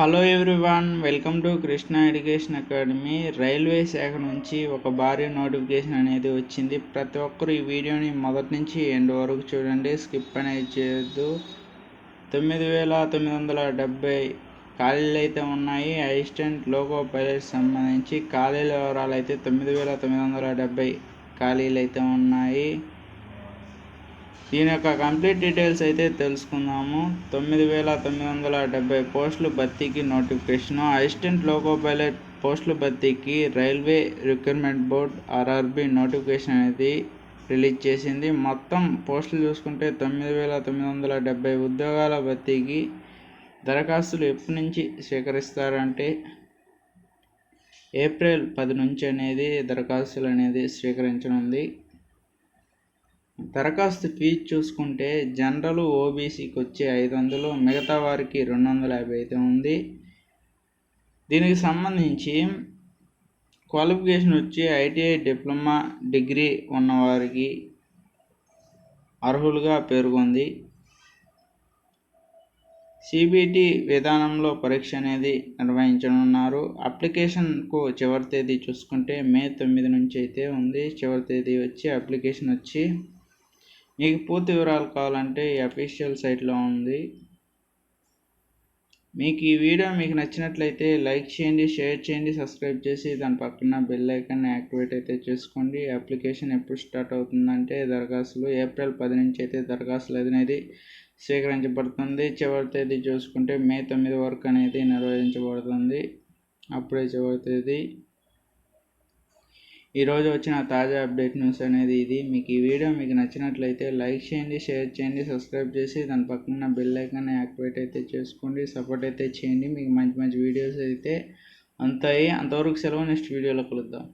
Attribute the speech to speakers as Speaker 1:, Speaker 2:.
Speaker 1: Hello everyone, welcome to Krishna education academy. Railway శాఖ నుంచి ఒక భారీ నోటిఫికేషన్ అనేది వచ్చింది. ప్రతి ఒక్కరు ఈ వీడియోని మొదటి నుంచి ఎండ్ వరకు చూడండి, స్కిప్ అనేది చేయొద్దు. 9,970 ఖాళీలు అయితే ఉన్నాయి. అసిస్టెంట్ లోకో పైలట్ సంబంధించి ఖాళీల వివరాలు అయితే 9,970 ఖాళీలు అయితే ఉన్నాయి. దీని యొక్క కంప్లీట్ డీటెయిల్స్ అయితే తెలుసుకుందాము. 9,970 పోస్టులు భర్తీకి నోటిఫికేషను. అసిస్టెంట్ లోకో పైలట్ పోస్టుల భర్తీకి railway recruitment board RRB notification అనేది రిలీజ్ చేసింది. మొత్తం పోస్టులు చూసుకుంటే 9,970 ఉద్యోగాల భర్తీకి దరఖాస్తులు ఎప్పటి నుంచి స్వీకరిస్తారంటే ఏప్రిల్ 10 నుంచి అనేది దరఖాస్తులు అనేది స్వీకరించనుంది. దరఖాస్తు ఫీజు చూసుకుంటే జనరల్ ఓబీసీకి వచ్చి 500, మిగతా వారికి 250 అయితే ఉంది. దీనికి సంబంధించి క్వాలిఫికేషన్ వచ్చి ఐటీఐ డిప్లొమా డిగ్రీ ఉన్నవారికి అర్హులుగా పేర్కొంది. సిబిటి విధానంలో పరీక్ష అనేది నిర్వహించనున్నారు. అప్లికేషన్కు చివరి తేదీ చూసుకుంటే మే 9 నుంచి అయితే ఉంది. చివరి తేదీ వచ్చి అప్లికేషన్ వచ్చి మీకు పూర్తి వివరాలు కావాలంటే ఈ అఫీషియల్ సైట్లో ఉంది. మీకు ఈ వీడియో మీకు నచ్చినట్లయితే లైక్ చేయండి, షేర్ చేయండి, సబ్స్క్రైబ్ చేసి దాని పక్కన బెల్ ఐకాన్ని యాక్టివేట్ అయితే చేసుకోండి. అప్లికేషన్ ఎప్పుడు స్టార్ట్ అవుతుందంటే దరఖాస్తులు ఏప్రిల్ 10 నుంచి అయితే దరఖాస్తులు అనేది స్వీకరించబడుతుంది. చివరి తేదీ చూసుకుంటే మే 9 వరకు అనేది నిర్వహించబడుతుంది. అప్పుడే చివరి తేదీ. ఈరోజు వచ్చిన తాజా అప్డేట్ న్యూస్ అనేది ఇది. మీకు ఈ వీడియో మీకు నచ్చినట్లయితే లైక్ చేయండి, షేర్ చేయండి, సబ్స్క్రైబ్ చేసి దాని పక్కన బెల్ ఐకాన్ యాక్టివేట్ అయితే చేసుకోండి. సపోర్ట్ అయితే చేయండి. మీకు మంచి మంచి వీడియోస్ అయితే అంతవరకు సెలవు. నెక్స్ట్ వీడియోలో కలుద్దాం.